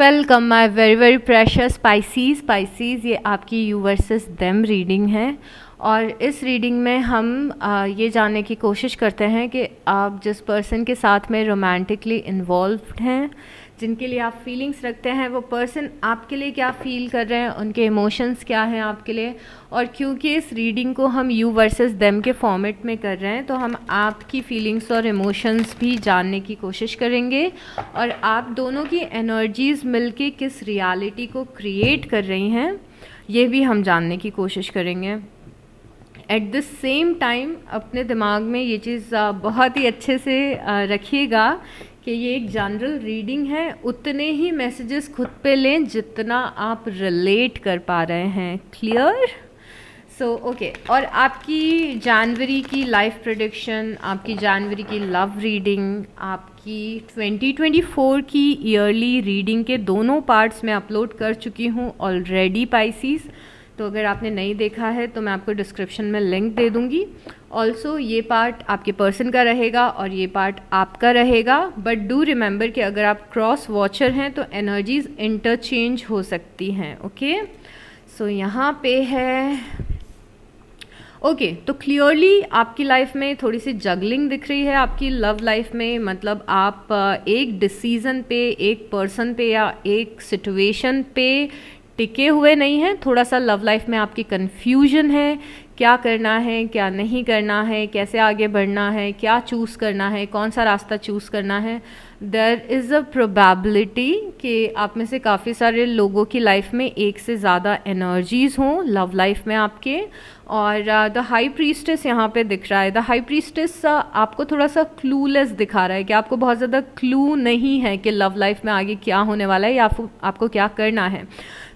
Welcome my very very precious species. ये आपकी you versus them reading है और इस रीडिंग में हम ये जानने की कोशिश करते हैं कि आप जिस पर्सन के साथ में रोमांटिकली इन्वॉल्व्ड हैं, जिनके लिए आप फीलिंग्स रखते हैं, वो पर्सन आपके लिए क्या फील कर रहे हैं, उनके इमोशंस क्या हैं आपके लिए। और क्योंकि इस रीडिंग को हम यू वर्सेस देम के फॉर्मेट में कर रहे हैं तो हम आपकी फीलिंग्स और इमोशंस भी जानने की कोशिश करेंगे और आप दोनों की एनर्जीज़ मिलके किस रियलिटी को क्रिएट कर रही हैं ये भी हम जानने की कोशिश करेंगे। एट द सेम टाइम अपने दिमाग में ये चीज़ बहुत ही अच्छे से रखिएगा कि ये एक जनरल रीडिंग है, उतने ही मैसेजेस खुद पे लें जितना आप रिलेट कर पा रहे हैं। क्लियर? So okay. और आपकी जनवरी की लाइफ प्रेडिक्शन, आपकी जनवरी की लव रीडिंग, आपकी 2024 की ईयरली रीडिंग के दोनों पार्ट्स मैं अपलोड कर चुकी हूँ ऑलरेडी पाइसीज़। तो अगर आपने नहीं देखा है तो मैं आपको डिस्क्रिप्शन में लिंक दे दूँगी। ऑल्सो ये पार्ट आपके पर्सन का रहेगा और ये पार्ट आपका रहेगा, बट डू रिमेंबर कि अगर आप क्रॉस वॉचर हैं तो एनर्जीज इंटरचेंज हो सकती हैं। ओके, सो यहाँ पे है ओके। तो क्लियरली आपकी लाइफ में थोड़ी सी जगलिंग दिख रही है आपकी लव लाइफ में, मतलब आप एक डिसीज़न पे, एक पर्सन पे या एक सिचुएशन पे टिके हुए नहीं हैं। थोड़ा सा लव लाइफ में आपकी कन्फ्यूजन है, क्या करना है क्या नहीं करना है, कैसे आगे बढ़ना है, क्या चूज़ करना है, कौन सा रास्ता चूज़ करना है। देयर इज़ अ प्रोबेबिलिटी कि आप में से काफ़ी सारे लोगों की लाइफ में एक से ज़्यादा एनर्जीज़ हों लव लाइफ में आपके। और द हाई प्रीस्टेस यहाँ पे दिख रहा है। द हाई प्रीस्टेस आपको थोड़ा सा क्लूलेस दिखा रहा है कि आपको बहुत ज़्यादा क्लू नहीं है कि लव लाइफ में आगे क्या होने वाला है या आपको क्या करना है।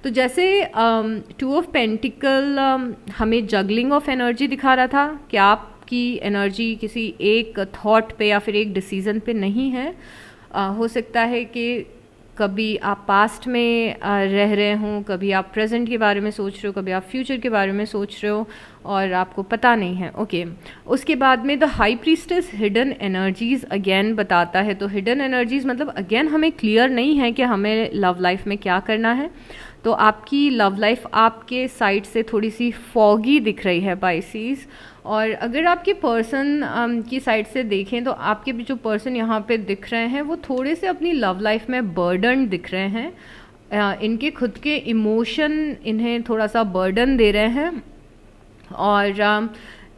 तो जैसे 2 ऑफ पेंटिकल हमें जगलिंग ऑफ एनर्जी दिखा रहा था कि आपकी एनर्जी किसी एक थॉट पे या फिर एक डिसीज़न पे नहीं है। हो सकता है कि कभी आप पास्ट में रह रहे हों, कभी आप प्रेजेंट के बारे में सोच रहे हो, कभी आप फ्यूचर के बारे में सोच रहे हो और आपको पता नहीं है। ओके, उसके बाद में the high priestess hidden energies again बताता है। तो हिडन एनर्जीज़ मतलब अगेन हमें क्लियर नहीं है कि हमें लव लाइफ में क्या करना है। तो आपकी लव लाइफ आपके साइड से थोड़ी सी फॉगी दिख रही है पाइसीज़। और अगर आपके पर्सन की साइड से देखें तो आपके भी जो पर्सन यहाँ पे दिख रहे हैं वो थोड़े से अपनी लव लाइफ में बर्डन दिख रहे हैं। इनके खुद के इमोशन इन्हें थोड़ा सा बर्डन दे रहे हैं और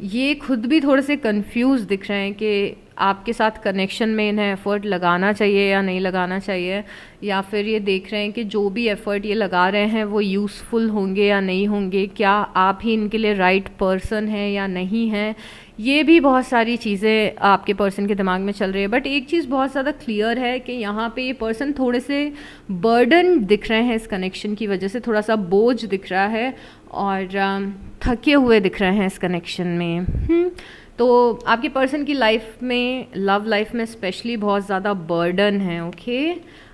ये खुद भी थोड़े से कंफ्यूज दिख रहे हैं कि आपके साथ कनेक्शन में इन्हें एफ़र्ट लगाना चाहिए या नहीं लगाना चाहिए, या फिर ये देख रहे हैं कि जो भी एफ़र्ट ये लगा रहे हैं वो यूज़फुल होंगे या नहीं होंगे, क्या आप ही इनके लिए राइट पर्सन हैं या नहीं हैं। ये भी बहुत सारी चीज़ें आपके पर्सन के दिमाग में चल रही है। बट एक चीज़ बहुत ज़्यादा क्लियर है कि यहाँ पे ये पर्सन थोड़े से बर्डन दिख रहे हैं इस कनेक्शन की वजह से, थोड़ा सा बोझ दिख रहा है और थके हुए दिख रहे हैं इस कनेक्शन में। तो आपके पर्सन की लाइफ में, लव लाइफ में स्पेशली बहुत ज़्यादा बर्डन है। ओके,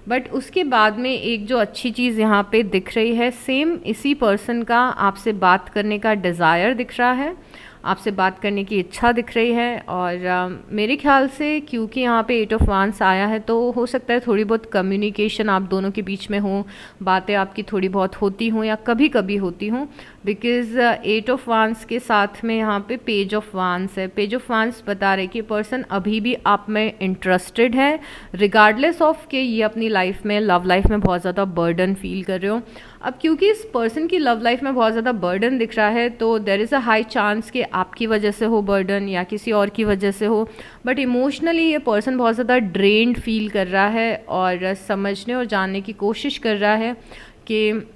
बट उसके बाद में एक जो अच्छी चीज़ यहाँ पे दिख रही है, सेम इसी पर्सन का आपसे बात करने का डिज़ायर दिख रहा है, आपसे बात करने की इच्छा दिख रही है। और मेरे ख्याल से क्योंकि यहाँ पे 8 ऑफ वांस आया है तो हो सकता है थोड़ी बहुत कम्युनिकेशन आप दोनों के बीच में हो, बातें आपकी थोड़ी बहुत होती हों या कभी कभी होती हों, बिकॉज़ 8 ऑफ वांस के साथ में यहाँ पे पेज ऑफ वांस है। पेज ऑफ वांस बता रहे कि पर्सन अभी भी आप में इंटरेस्टेड है, रिगार्डलेस ऑफ कि ये अपनी लाइफ में, लव लाइफ में बहुत ज़्यादा बर्डन फील कर रहे हो। अब क्योंकि इस पर्सन की लव लाइफ में बहुत ज़्यादा बर्डन दिख रहा है तो there is a high chance कि आपकी वजह से हो बर्डन या किसी और की वजह से हो, बट इमोशनली ये पर्सन बहुत ज़्यादा ड्रेन्ड फील कर रहा है और समझने और जानने की कोशिश कर रहा है कि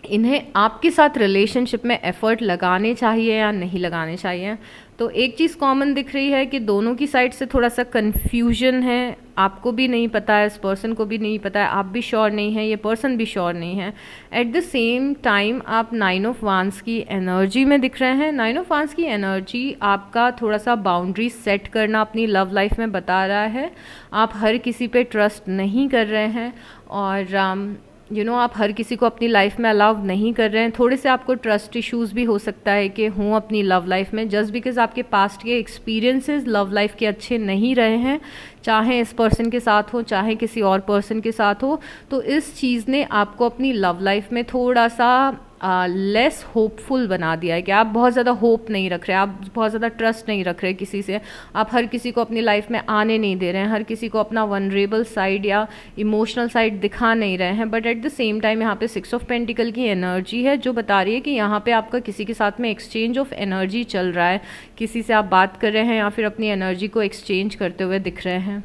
इन्हें आपके साथ रिलेशनशिप में एफ़र्ट लगाने चाहिए या नहीं लगाने चाहिए। तो एक चीज़ कॉमन दिख रही है कि दोनों की साइड से थोड़ा सा कन्फ्यूजन है, आपको भी नहीं पता है, इस पर्सन को भी नहीं पता है, आप भी श्योर नहीं है, ये पर्सन भी श्योर नहीं है। एट द सेम टाइम आप 9 ऑफ वांस की एनर्जी में दिख रहे हैं। 9 ऑफ वांस की एनर्जी आपका थोड़ा सा बाउंड्री सेट करना अपनी लव लाइफ में बता रहा है। आप हर किसी पे ट्रस्ट नहीं कर रहे हैं और आप हर किसी को अपनी लाइफ में अलाउ नहीं कर रहे हैं। थोड़े से आपको ट्रस्ट इश्यूज भी हो सकता है कि हूँ अपनी लव लाइफ में, जस्ट बिकॉज आपके पास्ट के एक्सपीरियंसेस लव लाइफ के अच्छे नहीं रहे हैं, चाहे इस पर्सन के साथ हो चाहे किसी और पर्सन के साथ हो। तो इस चीज़ ने आपको अपनी लव लाइफ में थोड़ा सा लेस होपफुल बना दिया है कि आप बहुत ज़्यादा होप नहीं रख रहे, आप बहुत ज़्यादा ट्रस्ट नहीं रख रहे किसी से, आप हर किसी को अपनी लाइफ में आने नहीं दे रहे हैं, हर किसी को अपना वनरेबल साइड या इमोशनल साइड दिखा नहीं रहे हैं। But at the same time यहाँ पे 6 ऑफ पेंटिकल की एनर्जी है जो बता रही है कि यहाँ पे आपका किसी के साथ में एक्सचेंज ऑफ एनर्जी चल रहा है, किसी से आप बात कर रहे हैं या फिर अपनी एनर्जी को एक्सचेंज करते हुए दिख रहे हैं।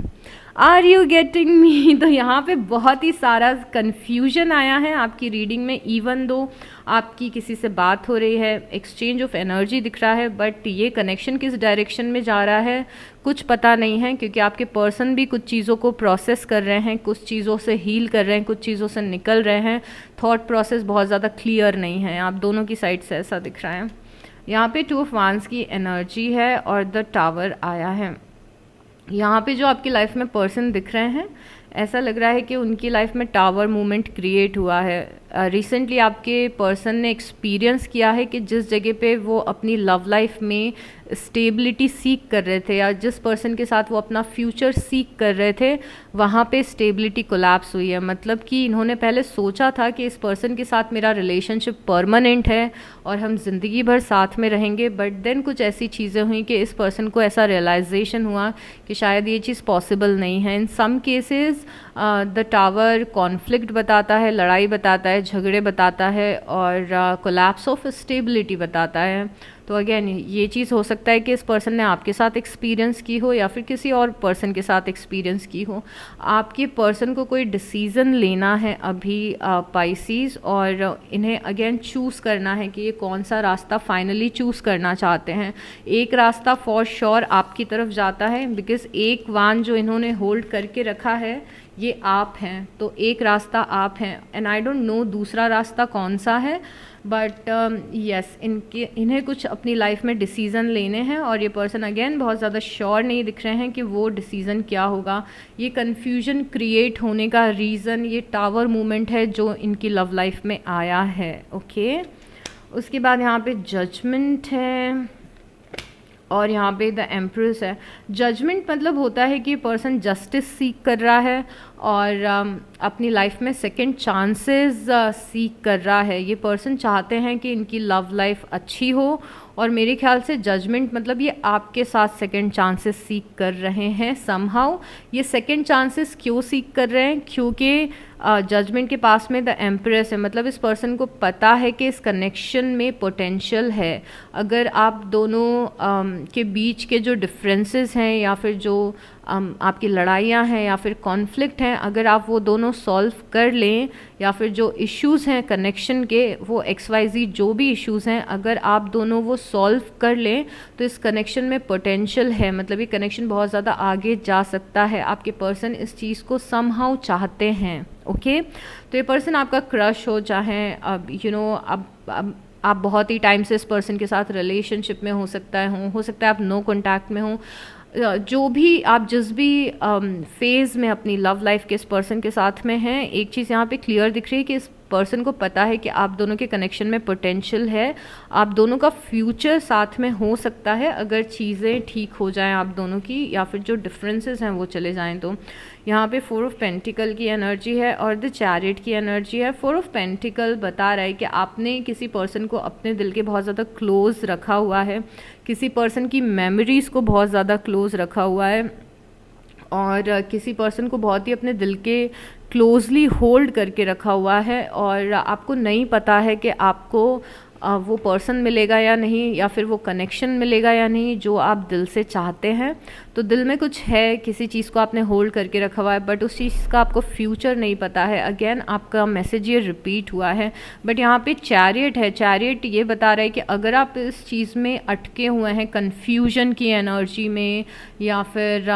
Are you getting me? तो यहाँ पे बहुत ही सारा कन्फ्यूजन आया है आपकी रीडिंग में, इवन दो आपकी किसी से बात हो रही है, एक्सचेंज ऑफ एनर्जी दिख रहा है, बट ये कनेक्शन किस डायरेक्शन में जा रहा है कुछ पता नहीं है, क्योंकि आपके पर्सन भी कुछ चीज़ों को प्रोसेस कर रहे हैं, कुछ चीज़ों से हील कर रहे हैं, कुछ चीज़ों से निकल रहे हैं। थॉट प्रोसेस बहुत ज़्यादा क्लियर नहीं है, आप दोनों की साइड से ऐसा दिख रहा है। यहाँ पे 2 ऑफ वांड्स की एनर्जी है और द टावर आया है। यहाँ पे जो आपकी लाइफ में पर्सन दिख रहे हैं, ऐसा लग रहा है कि उनकी लाइफ में टावर मूवमेंट क्रिएट हुआ है। रिसेंटली आपके पर्सन ने एक्सपीरियंस किया है कि जिस जगह पे वो अपनी लव लाइफ में स्टेबिलिटी सीख कर रहे थे या जिस पर्सन के साथ वो अपना फ्यूचर सीख कर रहे थे, वहाँ पे स्टेबिलिटी कोलैप्स हुई है। मतलब कि इन्होंने पहले सोचा था कि इस पर्सन के साथ मेरा रिलेशनशिप परमानेंट है और हम ज़िंदगी भर साथ में रहेंगे, बट देन कुछ ऐसी चीज़ें हुई कि इस पर्सन को ऐसा रियलाइजेशन हुआ कि शायद ये चीज़ पॉसिबल नहीं है। In some cases the tower conflict बताता है, लड़ाई बताता है, झगड़े बताता है और कोलैप्स ऑफ स्टेबिलिटी बताता है। तो अगेन ये चीज़ हो सकता है कि इस पर्सन ने आपके साथ एक्सपीरियंस की हो या फिर किसी और पर्सन के साथ एक्सपीरियंस की हो। आपके पर्सन को कोई डिसीज़न लेना है अभी पाइसीज़, और इन्हें अगेन चूज़ करना है कि ये कौन सा रास्ता फाइनली चूज़ करना चाहते हैं। एक रास्ता फॉर श्योर आपकी तरफ जाता है, बिकॉज एक वान जो इन्होंने होल्ड करके रखा है ये आप हैं, तो एक रास्ता आप हैं एंड आई डोंट नो दूसरा रास्ता कौन सा है, बट यस इन्हें कुछ अपनी लाइफ में डिसीज़न लेने हैं और ये पर्सन अगेन बहुत ज़्यादा श्योर नहीं दिख रहे हैं कि वो डिसीज़न क्या होगा। ये कन्फ्यूजन क्रिएट होने का रीज़न ये टावर मूवमेंट है जो इनकी लव लाइफ में आया है। ओके, उसके बाद यहाँ पे जजमेंट है और यहाँ पे द एम्प्रेस है। जजमेंट मतलब होता है कि पर्सन जस्टिस सीख कर रहा है और अपनी लाइफ में सेकंड चांसेस सीख कर रहा है। ये पर्सन चाहते हैं कि इनकी लव लाइफ अच्छी हो और मेरे ख्याल से जजमेंट मतलब ये आपके साथ सेकंड चांसेस सीख कर रहे हैं समहाउ। ये सेकंड चांसेस क्यों सीख कर रहे हैं? क्योंकि जजमेंट के पास में द एम्प्रेस है, मतलब इस पर्सन को पता है कि इस कनेक्शन में पोटेंशियल है। अगर आप दोनों के बीच के जो डिफरेंसेस हैं या फिर जो आपकी लड़ाइयाँ हैं या फिर कॉन्फ्लिक्ट हैं, अगर आप वो दोनों सॉल्व कर लें या फिर जो इश्यूज़ हैं कनेक्शन के वो XYZ जो भी इश्यूज़ हैं, अगर आप दोनों वो सॉल्व कर लें तो इस कनेक्शन में पोटेंशियल है, मतलब ये कनेक्शन बहुत ज़्यादा आगे जा सकता है। आपके पर्सन इस चीज़ को समहाउ चाहते हैं। ओके, तो ये पर्सन आपका क्रश हो, चाहे अब अब आप बहुत ही टाइम से इस पर्सन के साथ रिलेशनशिप में हो सकता है आप नो कॉन्टैक्ट में हो, जो भी आप जिस भी फेज़ में अपनी लव लाइफ के इस पर्सन के साथ में हैं, एक चीज़ यहाँ पे क्लियर दिख रही है कि इस पर्सन को पता है कि आप दोनों के कनेक्शन में पोटेंशियल है, आप दोनों का फ्यूचर साथ में हो सकता है अगर चीज़ें ठीक हो जाएं आप दोनों की, या फिर जो डिफरेंसेस हैं वो चले जाएं। तो यहाँ पे 4 ऑफ पेंटिकल की एनर्जी है और द चैरियट की एनर्जी है। 4 ऑफ पेंटिकल बता रहा है कि आपने किसी पर्सन को अपने दिल के बहुत ज़्यादा क्लोज रखा हुआ है, किसी पर्सन की मेमोरीज़ को बहुत ज़्यादा क्लोज रखा हुआ है और किसी पर्सन को बहुत ही अपने दिल के क्लोजली होल्ड करके रखा हुआ है और आपको नहीं पता है कि आपको वो पर्सन मिलेगा या नहीं, या फिर वो कनेक्शन मिलेगा या नहीं जो आप दिल से चाहते हैं। तो दिल में कुछ है, किसी चीज़ को आपने होल्ड करके रखा हुआ है, बट उस चीज़ का आपको फ्यूचर नहीं पता है। अगेन आपका मैसेज ये रिपीट हुआ है, बट यहाँ पे चैरियट है। चैरियट ये बता रहा है कि अगर आप इस चीज़ में अटके हुए हैं, कन्फ्यूजन की एनर्जी में या फिर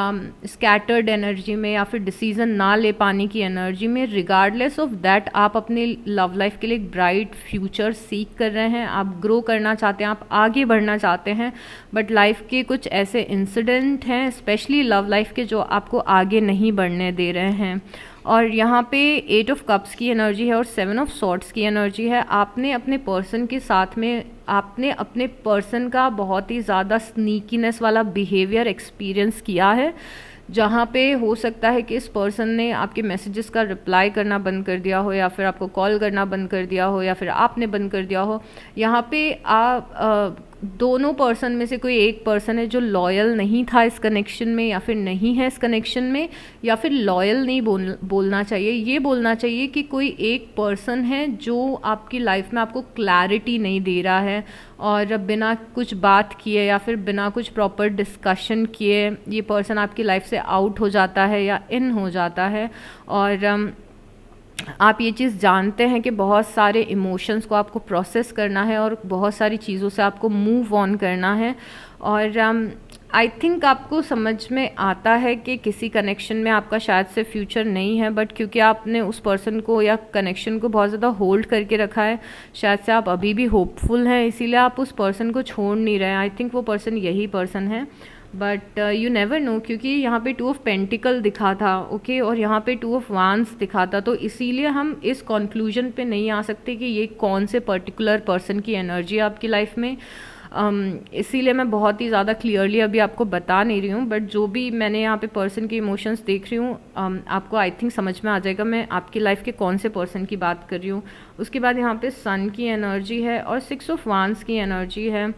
स्कैटर्ड एनर्जी में या फिर डिसीज़न ना ले पाने की एनर्जी में, रिगार्डलेस ऑफ दैट आप अपनी लव लाइफ के लिए एक ब्राइट फ्यूचर सीख कर रहे हैं, आप ग्रो करना चाहते हैं, आप आगे बढ़ना चाहते हैं, बट लाइफ के कुछ ऐसे इंसिडेंट हैं स्पेशली लव लाइफ के जो आपको आगे नहीं बढ़ने दे रहे हैं। और यहाँ पे 8 ऑफ कप्स की एनर्जी है और 7 ऑफ सॉर्ड्स की एनर्जी है। आपने अपने पर्सन के साथ में आपने अपने पर्सन का बहुत ही ज़्यादा स्नीकीनेस वाला बिहेवियर एक्सपीरियंस किया है, जहाँ पे हो सकता है कि इस पर्सन ने आपके मैसेजेस का रिप्लाई करना बंद कर दिया हो, या फिर आपको कॉल करना बंद कर दिया हो, या फिर आपने बंद कर दिया हो। यहाँ पे आप दोनों पर्सन में से कोई एक पर्सन है जो लॉयल नहीं था इस कनेक्शन में, या फिर नहीं है इस कनेक्शन में, या फिर लॉयल नहीं बोलना चाहिए, ये बोलना चाहिए कि कोई एक पर्सन है जो आपकी लाइफ में आपको क्लैरिटी नहीं दे रहा है, और बिना कुछ बात किए या फिर बिना कुछ प्रॉपर डिस्कशन किए ये पर्सन आपकी लाइफ से आउट हो जाता है या इन हो जाता है। और आप ये चीज़ जानते हैं कि बहुत सारे इमोशंस को आपको प्रोसेस करना है और बहुत सारी चीज़ों से आपको मूव ऑन करना है। और आई थिंक आपको समझ में आता है कि किसी कनेक्शन में आपका शायद से फ्यूचर नहीं है, बट क्योंकि आपने उस पर्सन को या कनेक्शन को बहुत ज़्यादा होल्ड करके रखा है, शायद से आप अभी भी होपफुल हैं, इसीलिए आप उस पर्सन को छोड़ नहीं रहे हैं। आई थिंक वो पर्सन यही पर्सन है, बट यू नेवर नो, क्योंकि यहाँ पे 2 ऑफ पेंटिकल दिखा था, ओके, और यहाँ पे 2 ऑफ वांस दिखा था, तो इसीलिए हम इस कंक्लूजन पे नहीं आ सकते कि ये कौन से पर्टिकुलर पर्सन की एनर्जी है आपकी लाइफ में। इसीलिए मैं बहुत ही ज़्यादा क्लियरली अभी आपको बता नहीं रही हूँ, बट जो भी मैंने यहाँ पे पर्सन के इमोशंस देख रही हूँ, आपको आई थिंक समझ में आ जाएगा मैं आपकी लाइफ के कौन से पर्सन की बात कर रही हूँ। उसके बाद यहाँ पे सन की एनर्जी है और 6 ऑफ वांस की एनर्जी है।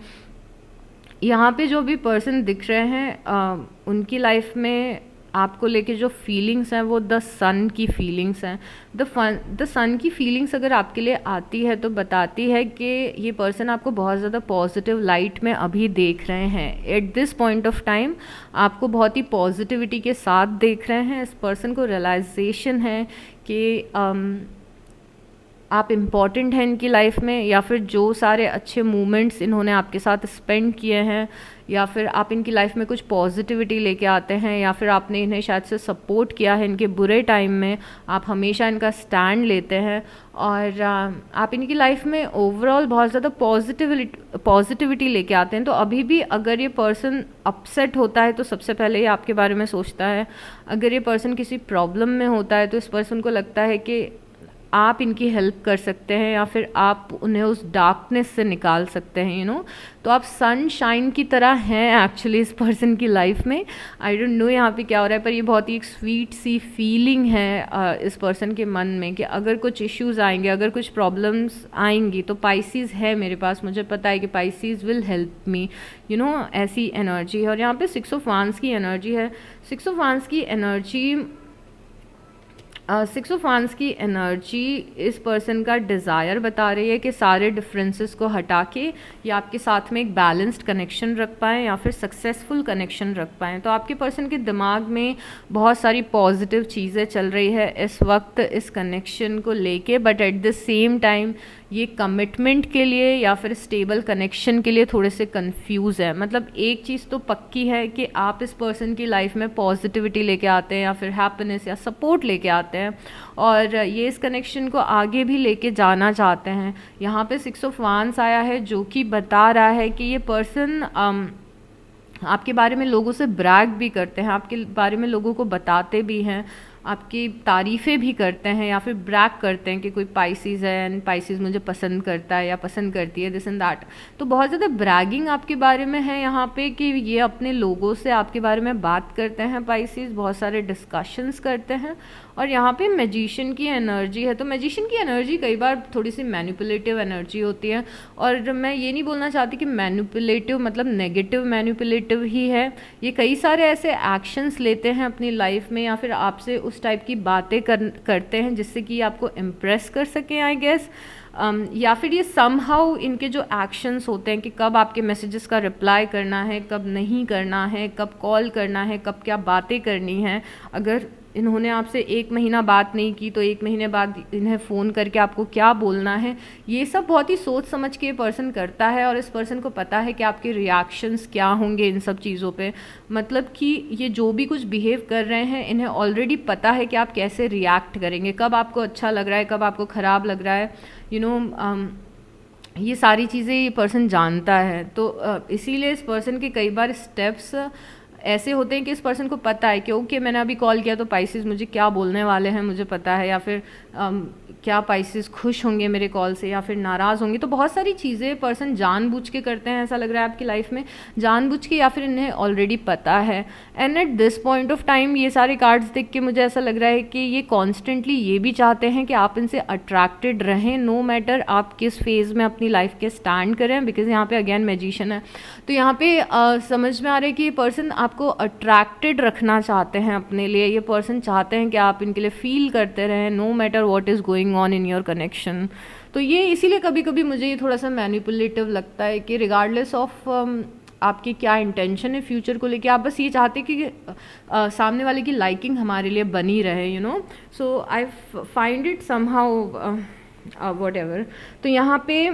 यहाँ पे जो भी पर्सन दिख रहे हैं उनकी लाइफ में आपको लेके जो फीलिंग्स हैं वो द सन की फीलिंग्स हैं। द सन की फीलिंग्स अगर आपके लिए आती है तो बताती है कि ये पर्सन आपको बहुत ज़्यादा पॉजिटिव लाइट में अभी देख रहे हैं। At this point of time आपको बहुत ही पॉजिटिविटी के साथ देख रहे हैं। इस पर्सन को रियलाइजेशन है कि आप इम्पॉर्टेंट हैं इनकी लाइफ में, या फिर जो सारे अच्छे मोमेंट्स इन्होंने आपके साथ स्पेंड किए हैं, या फिर आप इनकी लाइफ में कुछ पॉजिटिविटी लेके आते हैं, या फिर आपने इन्हें शायद से सपोर्ट किया है इनके बुरे टाइम में, आप हमेशा इनका स्टैंड लेते हैं, और आप इनकी लाइफ में ओवरऑल बहुत ज़्यादा पॉजिटिविटी लेके आते हैं। तो अभी भी अगर ये पर्सन अपसेट होता है तो सबसे पहले ये आपके बारे में सोचता है। अगर ये पर्सन किसी प्रॉब्लम में होता है तो इस पर्सन को लगता है कि आप इनकी हेल्प कर सकते हैं, या फिर आप उन्हें उस डार्कनेस से निकाल सकते हैं, यू नो। तो आप सनशाइन की तरह हैं एक्चुअली इस पर्सन की लाइफ में। आई डोंट नो यहाँ पे क्या हो रहा है, पर ये बहुत ही एक स्वीट सी फीलिंग है इस पर्सन के मन में कि अगर कुछ इश्यूज आएंगे, अगर कुछ प्रॉब्लम्स आएंगी तो पाइसीज है मेरे पास, मुझे पता है कि Pisces will help me, you know, ऐसी एनर्जी है। और यहाँ पे 6 ऑफ वांस की एनर्जी है। 6 ऑफ वांस की एनर्जी 6 ऑफ वांस की एनर्जी इस पर्सन का डिज़ायर बता रही है कि सारे डिफरेंसेस को हटा के ये आपके साथ में एक बैलेंस्ड कनेक्शन रख पाएँ या फिर सक्सेसफुल कनेक्शन रख पाएँ। तो आपके पर्सन के दिमाग में बहुत सारी पॉजिटिव चीज़ें चल रही है इस वक्त इस कनेक्शन को लेके, but at the same time ये कमिटमेंट के लिए या फिर स्टेबल कनेक्शन के लिए थोड़े से कंफ्यूज है। मतलब एक चीज़ तो पक्की है कि आप इस पर्सन की लाइफ में पॉजिटिविटी लेके आते हैं या फिर हैप्पीनेस या सपोर्ट लेके आते हैं, और ये इस कनेक्शन को आगे भी लेके जाना चाहते हैं। यहाँ पे 6 ऑफ वांस आया है जो कि बता रहा है कि ये पर्सन आपके बारे में लोगों से ब्रैग भी करते हैं, आपके बारे में लोगों को बताते भी हैं, आपकी तारीफ़ें भी करते हैं, या फिर ब्रैग करते हैं कि कोई पाइसीज़ है एंड पाइसीज़ मुझे पसंद करता है या पसंद करती है, दिस एंड दैट। तो बहुत ज़्यादा ब्रैगिंग आपके बारे में है यहाँ पे कि ये अपने लोगों से आपके बारे में बात करते हैं पाइसीज़, बहुत सारे डिस्कशंस करते हैं। और यहाँ पे मैजिशियन की एनर्जी है। तो मैजिशियन की एनर्जी कई बार थोड़ी सी मैनिपुलेटिव एनर्जी होती है, और मैं ये नहीं बोलना चाहती कि मैनिपुलेटिव मतलब नेगेटिव मैनिपुलेटिव ही है। ये कई सारे ऐसे एक्शंस लेते हैं अपनी लाइफ में, या फिर आपसे उस टाइप की बातें करते हैं जिससे कि आपको इम्प्रेस कर सकें, आई गेस। या फिर ये समहाउ इनके जो एक्शंस होते हैं कि कब आपके मैसेजेस का रिप्लाई करना है, कब नहीं करना है, कब कॉल करना है, कब क्या बातें करनी है। अगर इन्होंने आपसे 1 महीना बात नहीं की तो 1 महीने बाद इन्हें फ़ोन करके आपको क्या बोलना है, ये सब बहुत ही सोच समझ के पर्सन करता है। और इस पर्सन को पता है कि आपके रिएक्शंस क्या होंगे इन सब चीज़ों पे। मतलब कि ये जो भी कुछ बिहेव कर रहे हैं इन्हें ऑलरेडी पता है कि आप कैसे रिएक्ट करेंगे, कब आपको अच्छा लग रहा है, कब आपको ख़राब लग रहा है, यू नो, ये सारी चीज़ें ये पर्सन जानता है। तो इसीलिए इस पर्सन के कई बार स्टेप्स ऐसे होते हैं कि इस पर्सन को पता है कि ओके मैंने अभी कॉल किया तो पाइसेस मुझे क्या बोलने वाले हैं मुझे पता है, या फिर क्या पाइसेस खुश होंगे मेरे कॉल से या फिर नाराज़ होंगे। तो बहुत सारी चीज़ें पर्सन जानबूझ के करते हैं, ऐसा लग रहा है आपकी लाइफ में जानबूझ के, या फिर इन्हें ऑलरेडी पता है। And at this point of time ये सारे कार्ड्स देख के मुझे ऐसा लग रहा है कि ये कॉन्स्टेंटली ये भी चाहते हैं कि आप इनसे अट्रैक्टेड रहें, नो मैटर आप किस फेज़ में अपनी लाइफ के स्टैंड करें, बिकॉज यहाँ पे अगेन मैजिशियन है। तो यहाँ पे समझ में आ रहा है कि ये पर्सन आपको अट्रैक्टेड रखना चाहते हैं अपने लिए। ये पर्सन चाहते हैं कि आप इनके लिए फील करते रहें no matter what is going on in your connection. तो ये इसीलिए कभी कभी मुझे ये थोड़ा सा मैनिपुलेटिव लगता है कि रिगार्डलेस ऑफ आपकी क्या इंटेंशन है फ्यूचर को लेके, आप बस ये चाहते कि सामने वाले की लाइकिंग हमारे लिए बनी रहे, you know. So I find it somehow what ever. तो यहाँ पे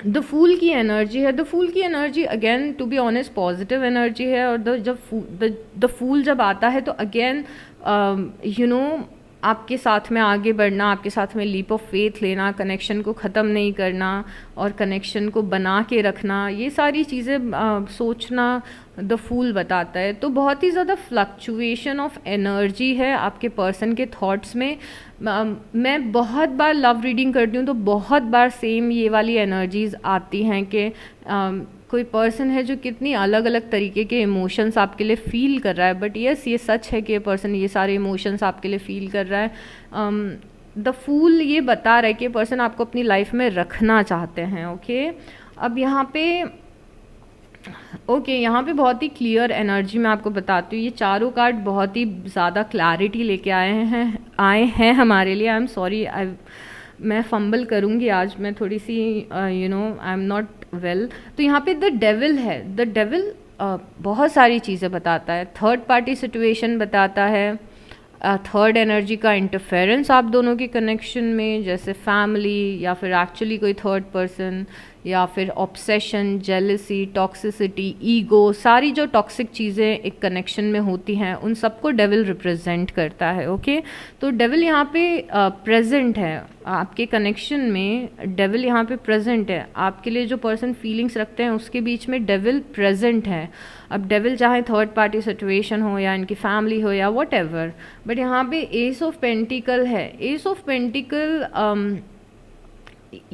द फूल की एनर्जी है। द फूल की energy again to be honest positive energy है, और द फूल जब आता है तो अगेन यू नो आपके साथ में आगे बढ़ना, आपके साथ में लीप ऑफ फेथ लेना, कनेक्शन को ख़त्म नहीं करना और कनेक्शन को बना के रखना, ये सारी चीज़ें सोचना द फूल बताता है। तो बहुत ही ज़्यादा फ्लक्चुएशन ऑफ एनर्जी है आपके पर्सन के थॉट्स में। मैं बहुत बार लव रीडिंग करती हूँ तो बहुत बार सेम ये वाली एनर्जीज़ आती हैं कि कोई पर्सन है जो कितनी अलग अलग तरीके के इमोशंस आपके लिए फ़ील कर रहा है, बट यस ये सच है कि ये पर्सन ये सारे इमोशंस आपके लिए फ़ील कर रहा है। द फूल ये बता रहा है कि ये पर्सन आपको अपनी लाइफ में रखना चाहते हैं। ओके अब यहाँ पे यहाँ पे बहुत ही क्लियर एनर्जी मैं आपको बताती हूँ। ये चारों कार्ड बहुत ही ज़्यादा क्लैरिटी लेके आए हैं हमारे लिए। आई एम सॉरी मैं फंबल करूँगी आज, मैं थोड़ी सी you know I am not well. तो यहाँ पे द डेविल है। द डेविल बहुत सारी चीज़ें बताता है, थर्ड पार्टी सिचुएशन बताता है, थर्ड एनर्जी का इंटरफेरेंस आप दोनों के कनेक्शन में, जैसे फैमिली या फिर एक्चुअली कोई थर्ड पर्सन, या फिर ऑब्सेशन, जेलसी, टॉक्सिसिटी, ईगो, सारी जो टॉक्सिक चीज़ें एक कनेक्शन में होती हैं उन सबको डेविल रिप्रेजेंट करता है। ओके तो डेविल यहाँ पे प्रेजेंट है आपके कनेक्शन में। डेविल यहाँ पे प्रेजेंट है आपके लिए, जो पर्सन फीलिंग्स रखते हैं उसके बीच में डेविल प्रेजेंट है। अब डेविल चाहे थर्ड पार्टी सिचुएशन हो या इनकी फैमिली हो या वट एवर, बट यहाँ पे एस ऑफ पेंटिकल है। एस ऑफ पेंटिकल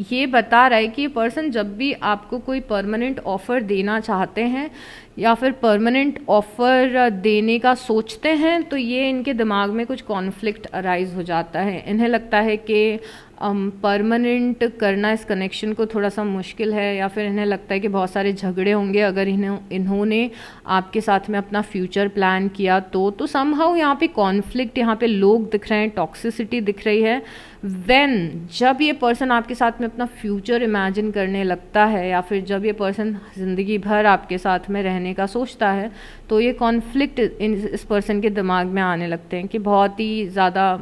ये बता रहा है कि ये पर्सन जब भी आपको कोई परमानेंट ऑफ़र देना चाहते हैं या फिर परमानेंट ऑफ़र देने का सोचते हैं तो ये इनके दिमाग में कुछ कॉन्फ्लिक्ट अराइज हो जाता है। इन्हें लगता है कि परमानेंट करना इस कनेक्शन को थोड़ा सा मुश्किल है, या फिर इन्हें लगता है कि बहुत सारे झगड़े होंगे अगर इन्होंने आपके साथ में अपना फ्यूचर प्लान किया तो समहाउ यहाँ पे कॉन्फ्लिक्ट, यहाँ पे लोग दिख रहे हैं, टॉक्सिसिटी दिख रही है। जब ये पर्सन आपके साथ में अपना फ्यूचर इमेजिन करने लगता है या फिर जब ये पर्सन ज़िंदगी भर आपके साथ में रहने का सोचता है तो ये कॉन्फ्लिक्ट इस पर्सन के दिमाग में आने लगते हैं कि बहुत ही ज़्यादा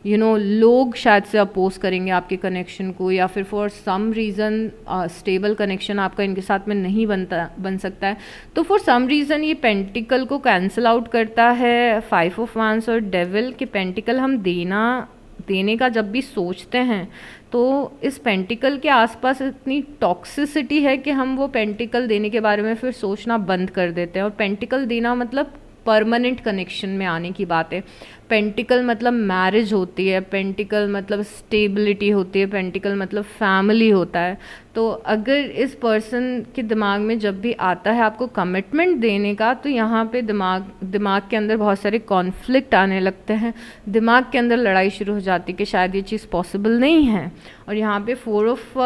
लोग शायद से अपोज करेंगे आपके कनेक्शन को, या फिर for some reason stable connection आपका इनके साथ में नहीं बन सकता है। तो फॉर सम रीज़न ये पेंटिकल को कैंसिल आउट करता है 5 ऑफ वांड्स और डेविल के। पेंटिकल हम देने का जब भी सोचते हैं तो इस पेंटिकल के आसपास इतनी टॉक्सिसिटी है कि हम वो पेंटिकल देने के बारे में फिर सोचना बंद कर देते हैं। और पेंटिकल देना मतलब परमानेंट कनेक्शन में आने की बात है। पेंटिकल मतलब मैरिज होती है, पेंटिकल मतलब स्टेबिलिटी होती है, पेंटिकल मतलब फैमिली होता है। तो अगर इस पर्सन के दिमाग में जब भी आता है आपको कमिटमेंट देने का, तो यहाँ पे दिमाग के अंदर बहुत सारे कॉन्फ्लिक्ट आने लगते हैं, दिमाग के अंदर लड़ाई शुरू हो जाती है कि शायद ये चीज़ पॉसिबल नहीं है। और यहाँ पे 4 ऑफ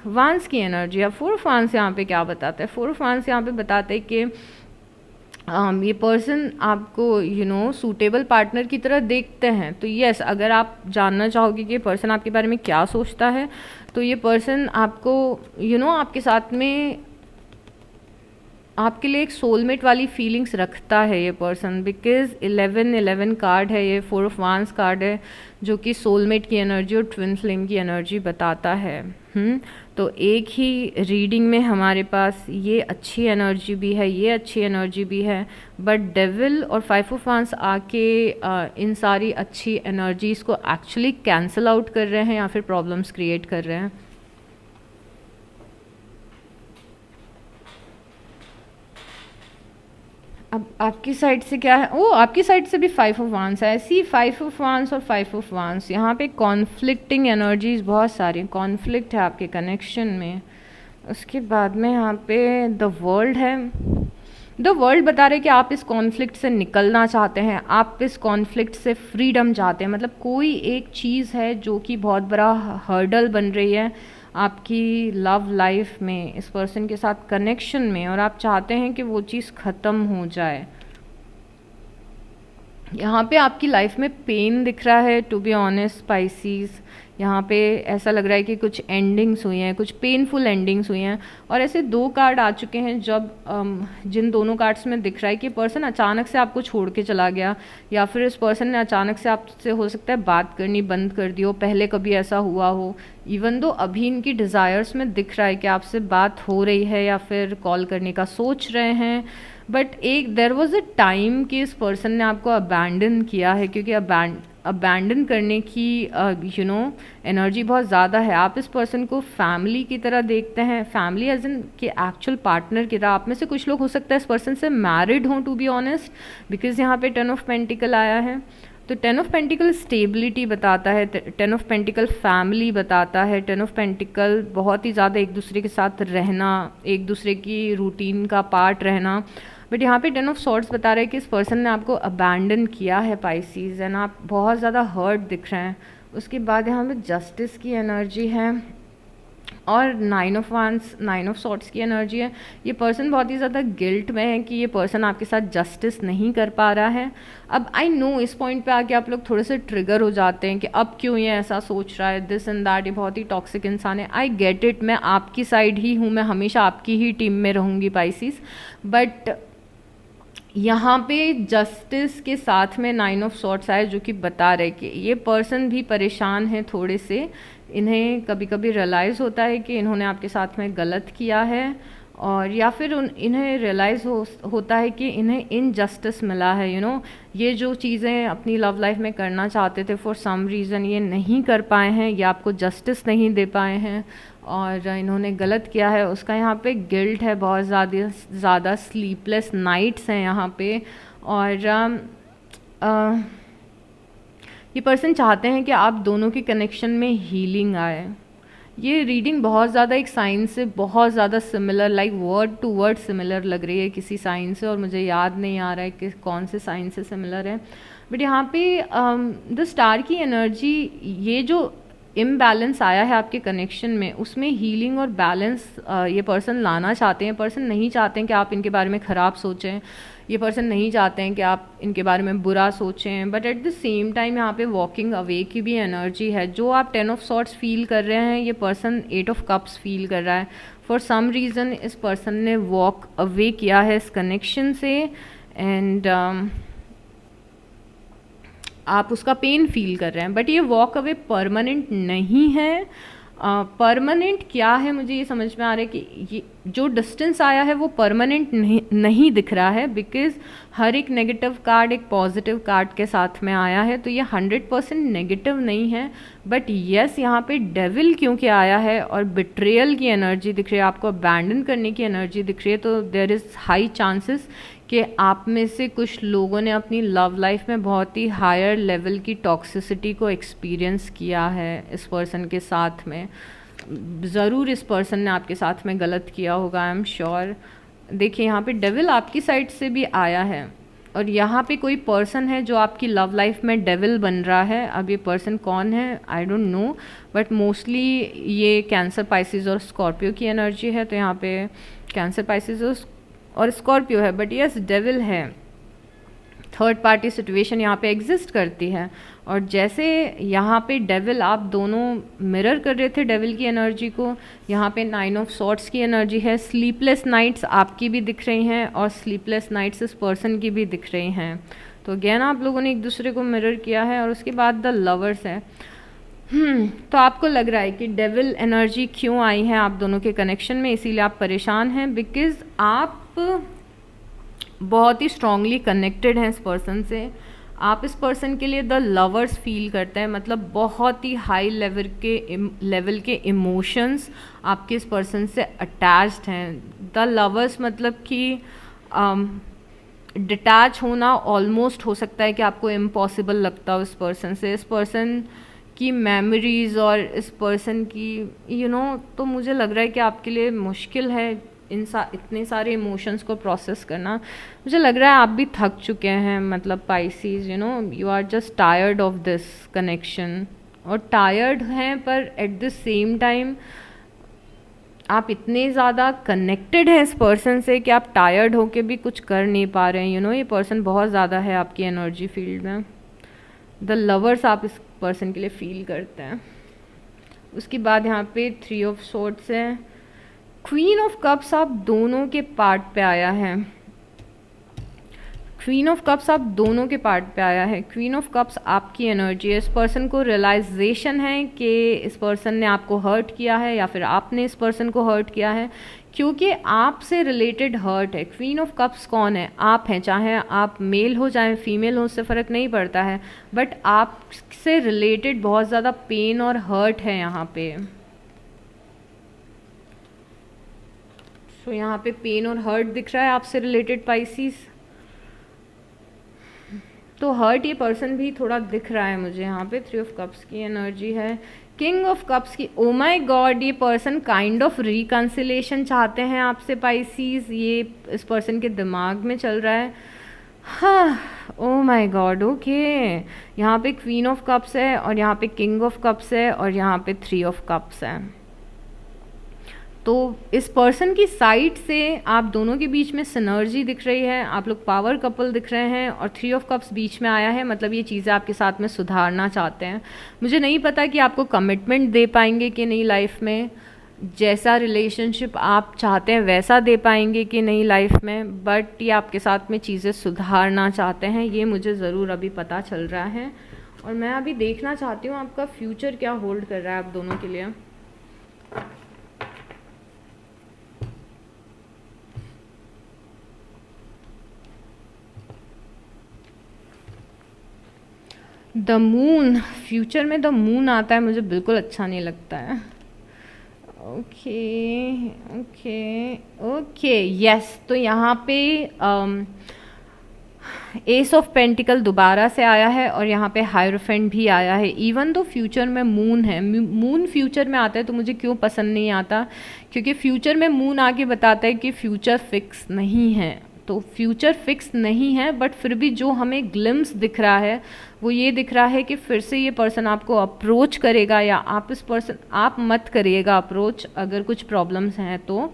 वांड्स की एनर्जी है। 4 ऑफ वांड्स यहाँ पे क्या बताता है? 4 ऑफ वांड्स यहाँ पे बताते हैं कि ये पर्सन आपको सूटेबल पार्टनर की तरह देखते हैं। तो यस, अगर आप जानना चाहोगे कि ये पर्सन आपके बारे में क्या सोचता है, तो ये पर्सन आपको आपके साथ में आपके लिए एक सोलमेट वाली फीलिंग्स रखता है ये पर्सन, बिकॉज 11 कार्ड है, ये 4 ऑफ वांड्स कार्ड है जो कि सोलमेट की एनर्जी और ट्विन फ्लेम की एनर्जी बताता है। तो एक ही रीडिंग में हमारे पास ये अच्छी एनर्जी भी है, ये अच्छी एनर्जी भी है, बट डेविल और 5 ऑफ वांड्स आके इन सारी अच्छी एनर्जीज़ को एक्चुअली कैंसिल आउट कर रहे हैं या फिर प्रॉब्लम्स क्रिएट कर रहे हैं। अब आपकी साइड से क्या है? ओ, आपकी साइड से भी 5 ऑफ वांस है। सी 5 ऑफ वांस और 5 ऑफ वांस, यहाँ पे कॉन्फ्लिक्टिंग एनर्जीज बहुत सारी, कॉन्फ्लिक्ट है आपके कनेक्शन में। उसके बाद में यहाँ पे द वर्ल्ड है। द वर्ल्ड बता रहे कि आप इस कॉन्फ्लिक्ट से निकलना चाहते हैं, आप इस कॉन्फ्लिक्ट से फ्रीडम चाहते हैं। मतलब कोई एक चीज़ है जो कि बहुत बड़ा हर्डल बन रही है आपकी लव लाइफ में, इस पर्सन के साथ कनेक्शन में, और आप चाहते हैं कि वो चीज़ ख़त्म हो जाए। यहाँ पे आपकी लाइफ में पेन दिख रहा है, टू बी ऑनेस्ट स्पाइसीज। यहाँ पे ऐसा लग रहा है कि कुछ एंडिंग्स हुई हैं, कुछ पेनफुल एंडिंग्स हुई हैं। और ऐसे 2 कार्ड आ चुके हैं जब जिन दोनों कार्ड्स में दिख रहा है कि पर्सन अचानक से आपको छोड़ के चला गया, या फिर इस पर्सन ने अचानक से आपसे हो सकता है बात करनी बंद कर दी हो, पहले कभी ऐसा हुआ हो। इवन दो अभी इनकी डिज़ायर्स में दिख रहा है कि आपसे बात हो रही है या फिर कॉल करने का सोच रहे हैं, बट एक देयर वॉज अ टाइम कि इस पर्सन ने आपको अबैंडन किया है, क्योंकि अबैंडन करने की एनर्जी बहुत ज़्यादा है। आप इस पर्सन को फैमिली की तरह देखते हैं, फैमिली एज इन के एक्चुअल पार्टनर की तरह। आप में से कुछ लोग हो सकता है इस पर्सन से मैरिड हों, टू बी ऑनेस्ट, बिकॉज यहाँ पे 10 ऑफ पेंटिकल आया है। तो 10 ऑफ पेंटिकल स्टेबिलिटी बताता है, 10 ऑफ पेंटिकल फैमिली बताता है, 10 ऑफ पेंटिकल बहुत ही ज़्यादा एक दूसरे के साथ रहना, एक दूसरे की रूटीन का पार्ट रहना। बट यहाँ पे 10 ऑफ सॉर्ड्स बता रहे हैं कि इस पर्सन ने आपको अबैंडन किया है पाइसीज, एंड आप बहुत ज़्यादा हर्ट दिख रहे हैं। उसके बाद यहाँ पे जस्टिस की एनर्जी है और 9 ऑफ वांस, 9 ऑफ सॉर्ड्स की एनर्जी है। ये पर्सन बहुत ही ज़्यादा गिल्ट में है कि ये पर्सन आपके साथ जस्टिस नहीं कर पा रहा है। अब आई नो इस पॉइंट पे आके आप लोग थोड़े से ट्रिगर हो जाते हैं कि अब क्यों ये ऐसा सोच रहा है, दिस एंड दैट, ये बहुत ही टॉक्सिक इंसान है। आई गेट इट, मैं आपकी साइड ही हूँ, मैं हमेशा आपकी ही टीम में रहूँगी पाइसीज। बट यहाँ पे जस्टिस के साथ में 9 ऑफ सॉर्ड्स आए, जो कि बता रहे कि ये पर्सन भी परेशान है थोड़े से। इन्हें कभी कभी रियलाइज़ होता है कि इन्होंने आपके साथ में गलत किया है, और या फिर इन्हें रियलाइज़ होता है कि इन्हें इनजस्टिस मिला है। ये जो चीज़ें अपनी लव लाइफ में करना चाहते थे, फॉर सम रीज़न ये नहीं कर पाए हैं, या आपको जस्टिस नहीं दे पाए हैं और इन्होंने गलत किया है। उसका यहाँ पे गिल्ट है, बहुत ज़्यादा स्लीपलेस नाइट्स हैं यहाँ पे। और ये पर्सन चाहते हैं कि आप दोनों के कनेक्शन में हीलिंग आए। ये रीडिंग बहुत ज़्यादा एक साइन से बहुत ज़्यादा similar, like word to word similar लग रही है किसी साइन से, और मुझे याद नहीं आ रहा है कि कौन से साइन से सिमिलर है। बट यहाँ पे द स्टार की एनर्जी, ये जो इम्बैलेंस आया है आपके कनेक्शन में, उसमें हीलिंग और बैलेंस ये पर्सन लाना चाहते हैं। पर्सन नहीं चाहते हैं कि आप इनके बारे में ख़राब सोचें, ये पर्सन नहीं चाहते हैं कि आप इनके बारे में बुरा सोचें। But at the same time यहाँ पे वॉकिंग अवे की भी एनर्जी है। जो आप 10 ऑफ सॉर्ड्स फील कर रहे हैं, ये पर्सन 8 ऑफ कप्स फील कर रहा है। फॉर सम रीज़न इस पर्सन ने वॉक अवे किया है इस कनेक्शन से, एंड आप उसका पेन फील कर रहे हैं। बट ये वॉक अवे परमानेंट नहीं है। परमानेंट क्या है, मुझे ये समझ में आ रहा है कि ये जो डिस्टेंस आया है वो परमानेंट नहीं दिख रहा है, बिकॉज हर एक नेगेटिव कार्ड एक पॉजिटिव कार्ड के साथ में आया है। तो ये 100% नेगेटिव नहीं है। बट येस, यहाँ पे डेविल क्योंकि आया है और बिट्रेयल की एनर्जी दिख रही है, आपको अबैंडन करने की एनर्जी दिख रही है, तो देयर इज़ हाई चांसेस कि आप में से कुछ लोगों ने अपनी लव लाइफ में बहुत ही हायर लेवल की टॉक्सिसिटी को एक्सपीरियंस किया है इस पर्सन के साथ में। ज़रूर इस पर्सन ने आपके साथ में गलत किया होगा, आई एम श्योर। देखिए यहाँ पे डेविल आपकी साइड से भी आया है, और यहाँ पे कोई पर्सन है जो आपकी लव लाइफ में डेविल बन रहा है। अब ये पर्सन कौन है I don't know, but mostly ये कैंसर, पाइसिस और स्कॉर्पियो की एनर्जी है। तो यहाँ पे कैंसर, पाइसिस और स्कॉर्पियो है, बट यस डेविल है। थर्ड पार्टी सिचुएशन यहाँ पे एग्जिस्ट करती है, और जैसे यहाँ पे डेविल, आप दोनों मिरर कर रहे थे डेविल की एनर्जी को। यहाँ पे 9 ऑफ सॉर्ड्स की एनर्जी है। स्लीपलेस नाइट्स आपकी भी दिख रही हैं, और स्लीपलेस नाइट्स इस पर्सन की भी दिख रही हैं। तो अगेन आप लोगों ने एक दूसरे को मिरर किया है। और उसके बाद द लवर्स है। तो आपको लग रहा है कि डेविल एनर्जी क्यों आई है आप दोनों के कनेक्शन में, इसीलिए आप परेशान हैं, बिकॉज आप बहुत ही स्ट्रांगली कनेक्टेड हैं इस पर्सन से। आप इस पर्सन के लिए द लवर्स फील करते हैं, मतलब बहुत ही हाई लेवल के इमोशंस आपके इस पर्सन से अटैच्ड हैं। द लवर्स मतलब कि डिटैच होना ऑलमोस्ट हो सकता है कि आपको इम्पॉसिबल लगता हो इस पर्सन से, इस पर्सन की मेमोरीज़ और इस पर्सन की तो मुझे लग रहा है कि आपके लिए मुश्किल है इतने सारे इमोशंस को प्रोसेस करना। मुझे लग रहा है आप भी थक चुके हैं, मतलब Pisces you are just tired of this connection, और टायर्ड हैं पर एट द सेम टाइम आप इतने ज़्यादा कनेक्टेड हैं इस पर्सन से कि आप टायर्ड होके भी कुछ कर नहीं पा रहे हैं। ये पर्सन बहुत ज़्यादा है आपकी एनर्जी फील्ड में। द लवर्स आप इस पर्सन के लिए फील करते हैं। उसके बाद यहाँ पे 3 ऑफ सोर्ड्स है। क्वीन ऑफ कप्स आप दोनों के पार्ट पे आया है। क्वीन ऑफ कप्स आप दोनों के पार्ट पे आया है। क्वीन ऑफ कप्स आपकी एनर्जी है। इस पर्सन को रियलाइजेशन है कि इस पर्सन ने आपको हर्ट किया है या फिर आपने इस पर्सन को हर्ट किया है, क्योंकि आपसे रिलेटेड हर्ट है। क्वीन ऑफ कप्स कौन है? आप हैं, चाहे आप मेल हो चाहे फीमेल हो, उससे फ़र्क नहीं पड़ता है, बट आपसे रिलेटेड बहुत ज़्यादा पेन और हर्ट है यहाँ पे। सो यहाँ पे पेन और हर्ट दिख रहा है आपसे रिलेटेड पाइसीज। तो हर्ट ये पर्सन भी थोड़ा दिख रहा है मुझे यहाँ पे। 3 ऑफ कप्स की एनर्जी है। किंग ऑफ कप्स की, ओ माय गॉड, ये पर्सन काइंड ऑफ रिकंसिलेशन चाहते हैं आपसे पाइसीज। ये इस पर्सन के दिमाग में चल रहा है। हाँ, ओ माय गॉड, ओके। यहाँ पे क्वीन ऑफ कप्स है और यहाँ पे किंग ऑफ कप्स है और यहाँ पे 3 ऑफ कप्स है। तो इस पर्सन की साइड से आप दोनों के बीच में सिनर्जी दिख रही है, आप लोग पावर कपल दिख रहे हैं, और 3 ऑफ कप्स बीच में आया है, मतलब ये चीज़ें आपके साथ में सुधारना चाहते हैं। मुझे नहीं पता कि आपको कमिटमेंट दे पाएंगे कि नहीं लाइफ में, जैसा रिलेशनशिप आप चाहते हैं वैसा दे पाएंगे कि नहीं लाइफ में, बट ये आपके साथ में चीज़ें सुधारना चाहते हैं, ये मुझे ज़रूर अभी पता चल रहा है। और मैं अभी देखना चाहती हूँ आपका फ्यूचर क्या होल्ड कर रहा है आप दोनों के लिए। द मून, फ्यूचर में द मून आता है, मुझे बिल्कुल अच्छा नहीं लगता है। Okay okay okay, yes. तो यहाँ पे एस ऑफ पेंटिकल दोबारा से आया है और यहाँ पे हायरोफेंट भी आया है। इवन तो फ्यूचर में मून है, मून फ्यूचर में आता है तो मुझे क्यों पसंद नहीं आता, क्योंकि फ्यूचर में मून आके बताता है कि फ्यूचर फिक्स नहीं है। तो फ्यूचर फिक्स नहीं है, बट फिर भी जो हमें ग्लिम्स दिख रहा है वो ये दिख रहा है कि फिर से ये पर्सन आपको अप्रोच करेगा, या आप मत करिएगा अप्रोच अगर कुछ प्रॉब्लम्स हैं तो।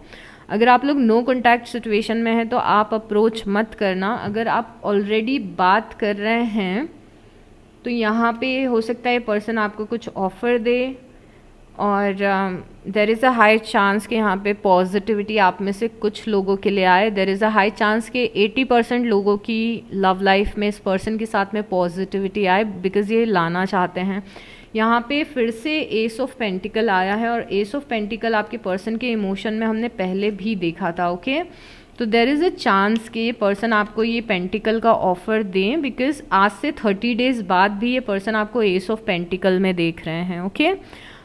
अगर आप लोग नो कॉन्टैक्ट सिचुएशन में हैं तो आप अप्रोच मत करना। अगर आप ऑलरेडी बात कर रहे हैं तो यहाँ पे हो सकता है पर्सन आपको कुछ ऑफ़र दे, और there is a high chance कि यहाँ पे पॉजिटिविटी आप में से कुछ लोगों के लिए आए। There is a high chance कि 80% लोगों की लव लाइफ में इस पर्सन के साथ में पॉजिटिविटी आए, बिकॉज़ ये लाना चाहते हैं। यहाँ पे फिर से एस ऑफ पेंटिकल आया है, और एस ऑफ पेंटिकल आपके पर्सन के इमोशन में हमने पहले भी देखा था, ओके। तो देर इज़ अ चांस कि ये पर्सन आपको ये पेंटिकल का ऑफ़र दें, बिकॉज आज से 30 डेज़ बाद भी ये पर्सन आपको एस ऑफ पेंटिकल में देख रहे हैं, ओके।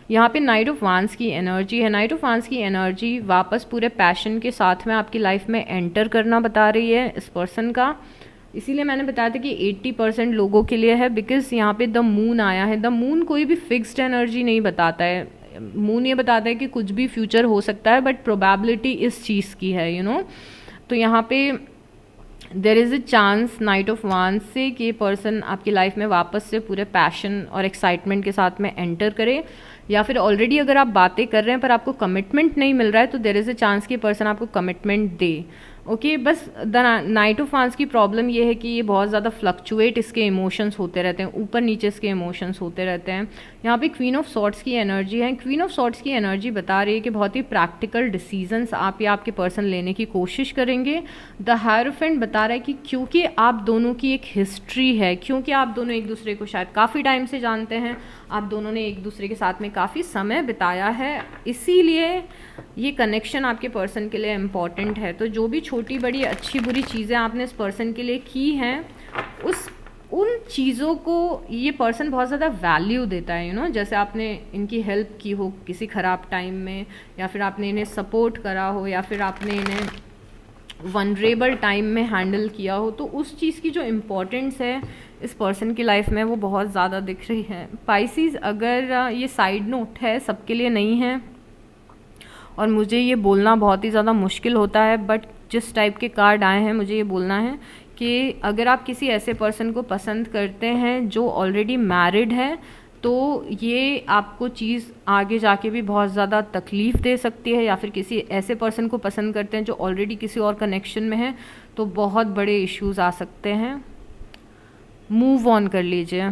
यहाँ पे नाइट ऑफ वांस की एनर्जी है। नाइट ऑफ वांस की एनर्जी वापस पूरे पैशन के साथ में आपकी लाइफ में एंटर करना बता रही है इस पर्सन का। इसीलिए मैंने बताया था कि 80% लोगों के लिए है, बिकॉज यहाँ पे द मून आया है। द मून कोई भी फिक्स्ड एनर्जी नहीं बताता है। मून ये बताता है कि कुछ भी फ्यूचर हो सकता है, बट प्रोबेबिलिटी इस चीज़ की है तो यहाँ पे there is a chance night of वांस से कि पर्सन आपकी लाइफ में वापस से पूरे पैशन और एक्साइटमेंट के साथ में एंटर करे, या फिर ऑलरेडी अगर आप बातें कर रहे हैं पर आपको कमिटमेंट नहीं मिल रहा है तो देर इज़ अ चांस कि पर्सन आपको कमिटमेंट दे, ओके। बस द नाइट ऑफ वांस की प्रॉब्लम ये है कि ये बहुत ज़्यादा फ्लक्चुएट इसके इमोशंस होते रहते हैं, ऊपर नीचे इसके इमोशंस होते रहते हैं। यहाँ पे क्वीन ऑफ सॉर्ड्स की एनर्जी है। क्वीन ऑफ सॉर्ड्स की एनर्जी बता रही है कि बहुत ही प्रैक्टिकल डिसीजंस आप या आपके पर्सन लेने की कोशिश करेंगे। द हायरोफेंट बता रहा है कि क्योंकि आप दोनों की एक हिस्ट्री है, क्योंकि आप दोनों एक दूसरे को शायद काफ़ी टाइम से जानते हैं, आप दोनों ने एक दूसरे के साथ में काफ़ी समय बिताया है, इसीलिए ये कनेक्शन आपके पर्सन के लिए इम्पॉर्टेंट है। तो जो भी छोटी बड़ी अच्छी बुरी चीज़ें आपने इस पर्सन के लिए की हैं, उन चीज़ों को ये पर्सन बहुत ज़्यादा वैल्यू देता है जैसे आपने इनकी हेल्प की हो किसी ख़राब टाइम में, या फिर आपने इन्हें सपोर्ट करा हो, या फिर आपने इन्हें वनरेबल टाइम में हैंडल किया हो, तो उस चीज़ की जो इम्पोर्टेंस है इस पर्सन की लाइफ में वो बहुत ज़्यादा दिख रही है। पाइसीज़, अगर ये साइड नोट है, सबके लिए नहीं है और मुझे ये बोलना बहुत ही ज़्यादा मुश्किल होता है, बट जिस टाइप के कार्ड आए हैं मुझे ये बोलना है कि अगर आप किसी ऐसे पर्सन को पसंद करते हैं जो ऑलरेडी मैरिड है, तो ये आपको चीज़ आगे जाके भी बहुत ज़्यादा तकलीफ़ दे सकती है, या फिर किसी ऐसे पर्सन को पसंद करते हैं जो ऑलरेडी किसी और कनेक्शन में है, तो बहुत बड़े इश्यूज़ आ सकते हैं। मूव ऑन कर लीजिए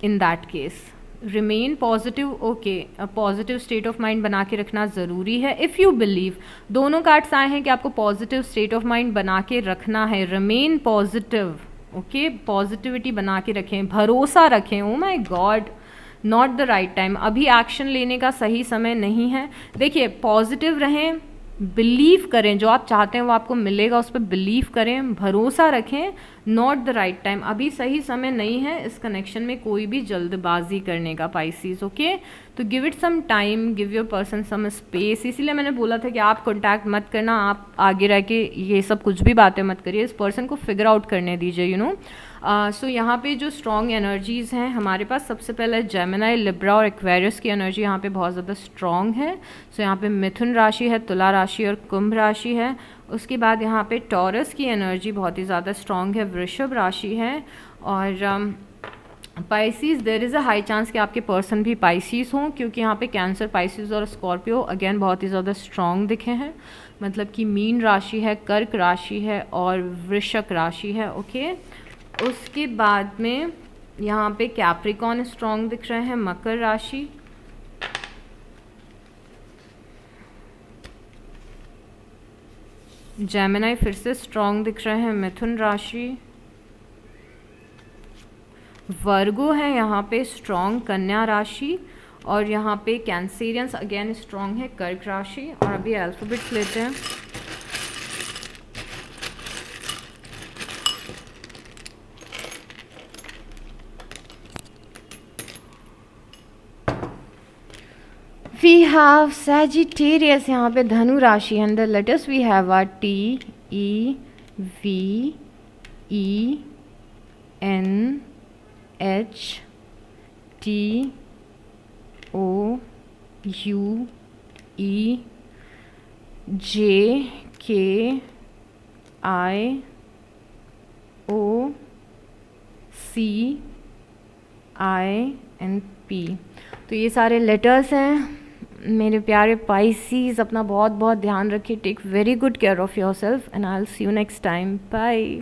in that case. Remain positive, okay, positive state of mind बना के रखना ज़रूरी है। इफ़ यू बिलीव, दोनों कार्ड्स आए हैं कि आपको पॉजिटिव स्टेट ऑफ माइंड बना के रखना है। रिमेन पॉजिटिव, ओके, पॉजिटिविटी बना के रखें, भरोसा रखें। Oh my God, not the right time, अभी एक्शन लेने का सही समय नहीं है। देखिए, पॉजिटिव रहें, बिलीव करें, जो आप चाहते हैं वो आपको मिलेगा, उस पर बिलीव करें, भरोसा रखें। नॉट द राइट टाइम, अभी सही समय नहीं है इस कनेक्शन में कोई भी जल्दबाजी करने का पाइसीज, ओके। तो give it some time, give your person some space. इसीलिए मैंने बोला था कि आप कॉन्टैक्ट मत करना, आप आगे रह के ये सब कुछ भी बातें मत करिए, इस पर्सन को फिगर आउट करने दीजिए, यू नो। सो यहाँ पे जो स्ट्रॉन्ग एनर्जीज़ हैं हमारे पास, सबसे पहले जेमिनी, लिब्रा और एक्वेरियस की एनर्जी यहाँ पे बहुत ज़्यादा स्ट्रॉन्ग है। सो यहाँ पे मिथुन राशि है, तुला राशि और कुंभ राशि है। उसके बाद यहाँ पे टॉरस की एनर्जी बहुत ही ज़्यादा स्ट्रॉन्ग है, वृषभ राशि है। और Pisces, there is a high chance कि आपके पर्सन भी पाइसीज़ हों, क्योंकि यहाँ पे कैंसर, पाइसीज़ और स्कॉर्पियो अगेन बहुत ही ज़्यादा स्ट्रॉन्ग दिखे हैं। मतलब कि मीन राशि है, कर्क राशि है और वृश्चिक राशि है, ओके। उसके बाद में यहाँ पे कैप्रिकॉन स्ट्रॉन्ग दिख रहे हैं, मकर राशि, जेमिनी फिर से स्ट्रॉन्ग दिख रहे हैं, मिथुन राशि, वर्गो है यहाँ पे स्ट्रॉन्ग, कन्या राशि, और यहाँ पे कैंसेरियंस अगेन स्ट्रॉन्ग है, कर्क राशि। और अभी अल्फाबेट्स लेते हैं। We have Sagittarius, यहाँ पे धनु राशि, and the letters we have are T, E, V, E, N, H, T, O, U, E, J, K, I, O, C, I and P। तो ये सारे लेटर्स हैं मेरे प्यारे पाइसीज़। अपना बहुत बहुत ध्यान रखिए, take very good care of yourself and I will see you next time, bye.